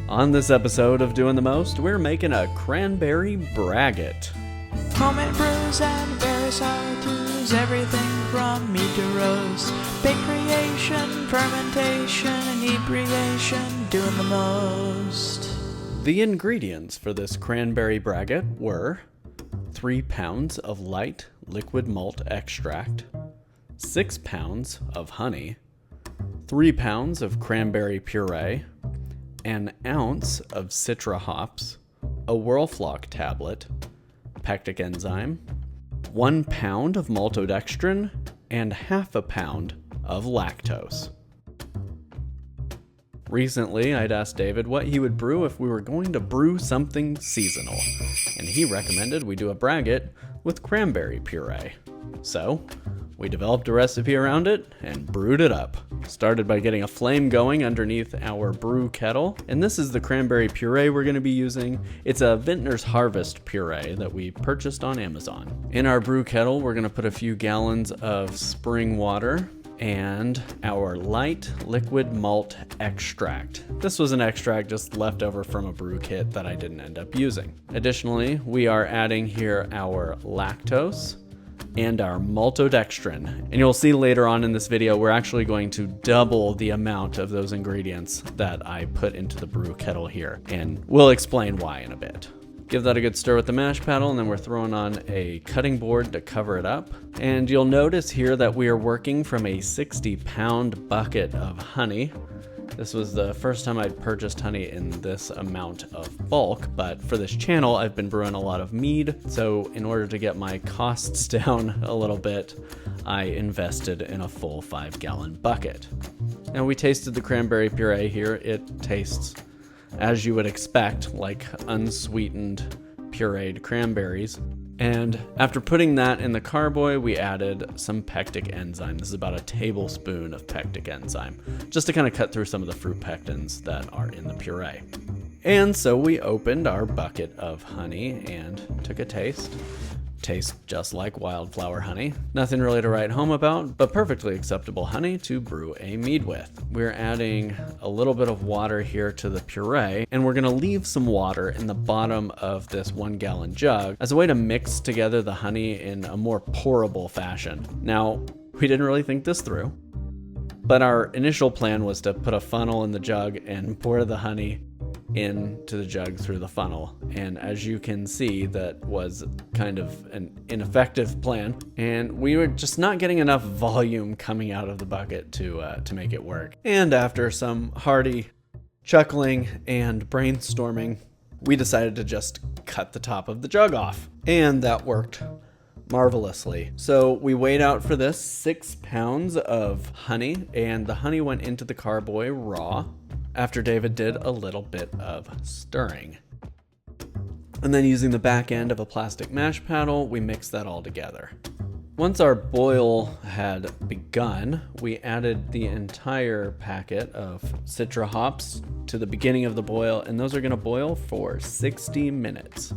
On this episode of Doing the Most, we're making a cranberry braggot. Homemade brews and various how-tos, everything from mead to roast. Bake creation, fermentation, inebriation, doing the most. The ingredients for this cranberry braggot were 3 pounds of light liquid malt extract, 6 pounds of honey, 3 pounds of cranberry puree, an ounce of citra hops, a whirlflock tablet, pectic enzyme, 1 pound of maltodextrin, and half a pound of lactose. Recently, I'd asked David what he would brew if we were going to brew something seasonal, and he recommended we do a braggot with cranberry puree. So, we developed a recipe around it and brewed it up. Started by getting a flame going underneath our brew kettle, and this is the cranberry puree we're going to be using. It's a Vintner's Harvest puree that we purchased on Amazon. In our brew kettle, we're going to put a few gallons of spring water and our light liquid malt extract. This was an extract just left over from a brew kit that I didn't end up using. Additionally, we are adding here our lactose and our maltodextrin. And you'll see later on in this video, we're actually going to double the amount of those ingredients that I put into the brew kettle here, and we'll explain why in a bit. Give that a good stir with the mash paddle, and then we're throwing on a cutting board to cover it up. And you'll notice here that we are working from a 60-pound bucket of honey. This was the first time I'd purchased honey in this amount of bulk, but for this channel, I've been brewing a lot of mead, so in order to get my costs down a little bit, I invested in a full 5-gallon bucket. Now we tasted the cranberry puree here. It tastes, as you would expect, like unsweetened pureed cranberries. And after putting that in the carboy, we added some pectic enzyme. This is about a tablespoon of pectic enzyme, just to kind of cut through some of the fruit pectins that are in the puree. And so we opened our bucket of honey and took a taste. Tastes just like wildflower honey. Nothing really to write home about, but perfectly acceptable honey to brew a mead with. We're adding a little bit of water here to the puree, and we're gonna leave some water in the bottom of this 1-gallon jug as a way to mix together the honey in a more pourable fashion. Now, we didn't really think this through, but our initial plan was to put a funnel in the jug and pour the honey into the jug through the funnel. And as you can see, that was kind of an ineffective plan, and we were just not getting enough volume coming out of the bucket to make it work. And after some hearty chuckling and brainstorming, we decided to just cut the top of the jug off, and that worked marvelously. So we weighed out for this 6 pounds of honey, and the honey went into the carboy raw after David did a little bit of stirring. And then using the back end of a plastic mash paddle, we mixed that all together. Once our boil had begun, we added the entire packet of citra hops to the beginning of the boil, and those are going to boil for 60 minutes.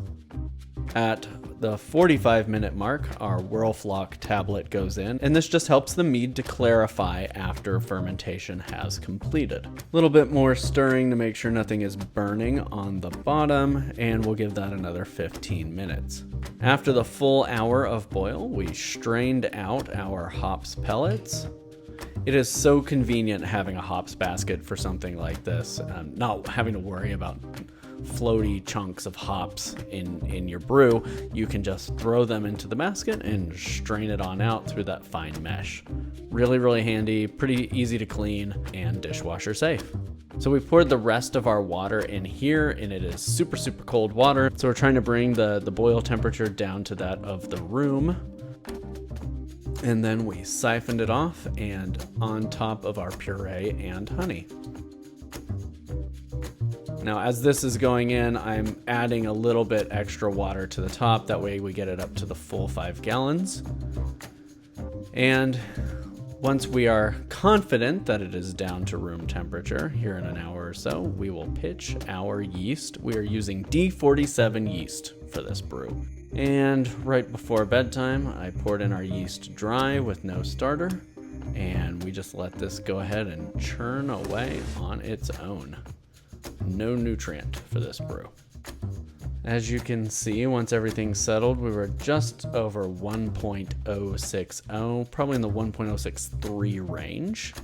At the 45-minute mark, our whirlflock tablet goes in, and this just helps the mead to clarify after fermentation has completed. A little bit more stirring to make sure nothing is burning on the bottom, and we'll give that another 15 minutes. After the full hour of boil, we strained out our hops pellets. It is so convenient having a hops basket for something like this, not having to worry about floaty chunks of hops in your brew. You can just throw them into the basket and strain it on out through that fine mesh. Really, really handy, pretty easy to clean, and dishwasher safe. So we poured the rest of our water in here, and it is super, super cold water. So we're trying to bring the boil temperature down to that of the room. And then we siphoned it off and on top of our puree and honey. Now, as this is going in, I'm adding a little bit extra water to the top. That way we get it up to the full 5 gallons. And once we are confident that it is down to room temperature here in an hour or so, we will pitch our yeast. We are using D47 yeast for this brew. And right before bedtime, I poured in our yeast dry with no starter, and we just let this go ahead and churn away on its own. no nutrient for this brew. As you can see, once everything's settled, we were just over 1.060, probably in the 1.063 range.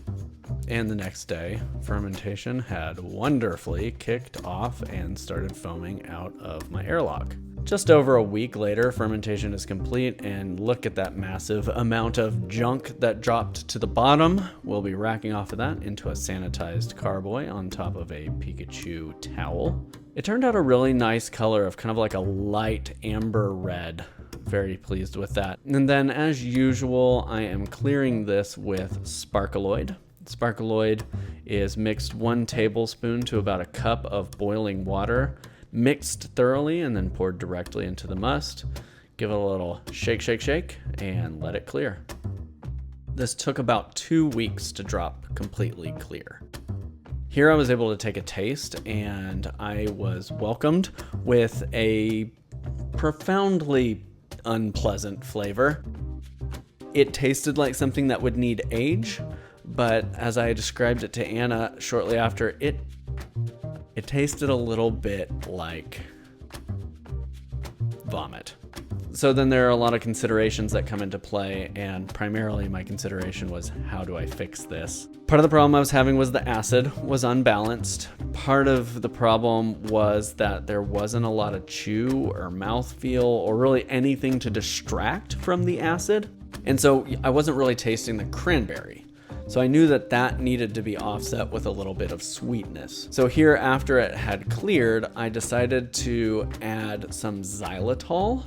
And the next day, fermentation had wonderfully kicked off and started foaming out of my airlock. Just over a week later, fermentation is complete, and look at that massive amount of junk that dropped to the bottom. We'll be racking off of that into a sanitized carboy on top of a Pikachu towel. It turned out a really nice color of kind of like a light amber red. Very pleased with that. And then, as usual, I am clearing this with Sparkaloid. Sparkaloid is mixed 1 tablespoon to about a cup of boiling water, mixed thoroughly and then poured directly into the must. Give it a little shake, shake, shake, and let it clear. This took about 2 weeks to drop completely clear. Here I was able to take a taste, and I was welcomed with a profoundly unpleasant flavor. It tasted like something that would need age, but as I described it to Anna shortly after, it tasted a little bit like vomit. So then there are a lot of considerations that come into play, and primarily my consideration was, how do I fix this? Part of the problem I was having was the acid was unbalanced. Part of the problem was that there wasn't a lot of chew or mouthfeel or really anything to distract from the acid. And so I wasn't really tasting the cranberry. So I knew that that needed to be offset with a little bit of sweetness. So here, after it had cleared, I decided to add some xylitol,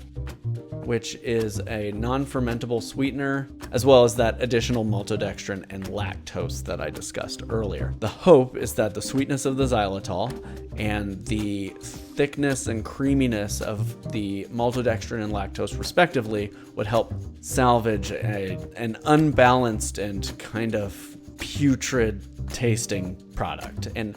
which is a non-fermentable sweetener, as well as that additional maltodextrin and lactose that I discussed earlier. The hope is that the sweetness of the xylitol and the thickness and creaminess of the maltodextrin and lactose respectively would help salvage an unbalanced and kind of putrid tasting product. And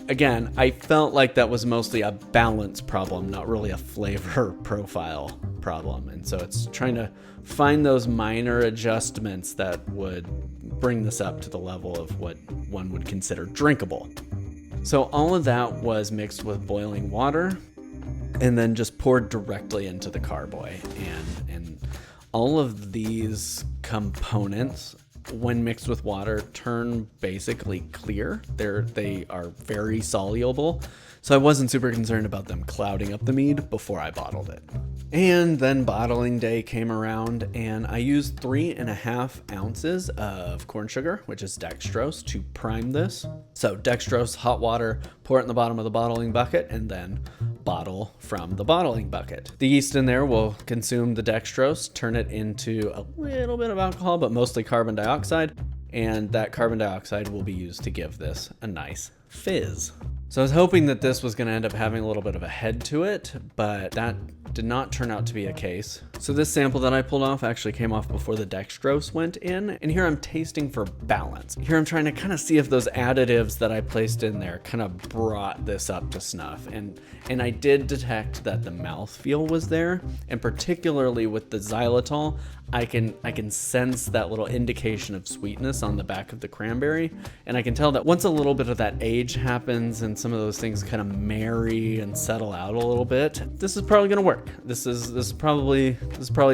again, I felt like that was mostly a balance problem, not really a flavor profile problem. And so it's trying to find those minor adjustments that would bring this up to the level of what one would consider drinkable. So all of that was mixed with boiling water and then just poured directly into the carboy. And all of these components, when mixed with water, turn basically clear. They are very soluble. So I wasn't super concerned about them clouding up the mead before I bottled it. And then bottling day came around, and I used 3.5 ounces of corn sugar, which is dextrose, to prime this. So dextrose, hot water, pour it in the bottom of the bottling bucket, and then bottle from the bottling bucket. The yeast in there will consume the dextrose, turn it into a little bit of alcohol, but mostly carbon dioxide, and that carbon dioxide will be used to give this a nice fizz. So I was hoping that this was going to end up having a little bit of a head to it, but that did not turn out to be a case. So this sample that I pulled off actually came off before the dextrose went in, and here I'm tasting for balance. Here I'm trying to kind of see if those additives that I placed in there kind of brought this up to snuff, and I did detect that the mouthfeel was there, and particularly with the xylitol, I can sense that little indication of sweetness on the back of the cranberry, and I can tell that once a little bit of that age happens and some of those things kind of marry and settle out a little bit, this is probably gonna work. This is probably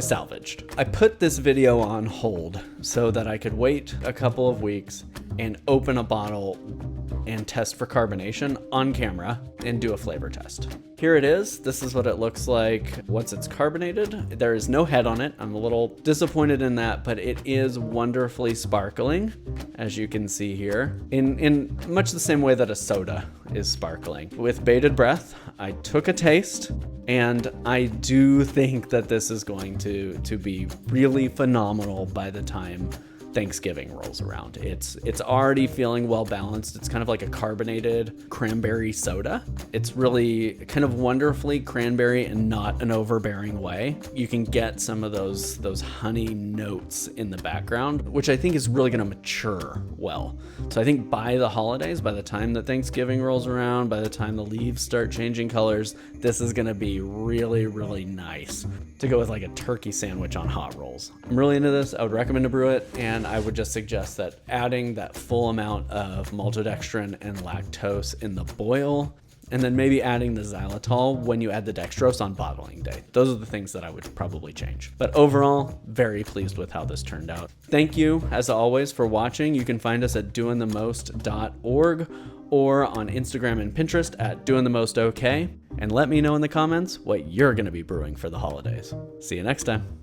salvaged. I put this video on hold so that I could wait a couple of weeks and open a bottle and test for carbonation on camera and do a flavor test. Here it is. This is what it looks like once it's carbonated. There is no head on it. I'm a little disappointed in that, but it is wonderfully sparkling, as you can see here, in much the same way that a soda is sparkling. With bated breath, I took a taste, and I do think that this is going to be really phenomenal by the time Thanksgiving rolls around. It's already feeling well balanced. It's kind of like a carbonated cranberry soda. It's really kind of wonderfully cranberry and not an overbearing way. You can get some of those honey notes in the background, which I think is really going to mature well. So I think by the holidays, by the time that Thanksgiving rolls around, by the time the leaves start changing colors, this is going to be really, really nice to go with like a turkey sandwich on hot rolls. I'm really into this. I would recommend to brew it, and and I would just suggest that adding that full amount of maltodextrin and lactose in the boil, and then maybe adding the xylitol when you add the dextrose on bottling day. Those are the things that I would probably change. But overall, very pleased with how this turned out. Thank you, as always, for watching. You can find us at doingthemost.org or on Instagram and Pinterest at doingthemostok. And let me know in the comments what you're going to be brewing for the holidays. See you next time.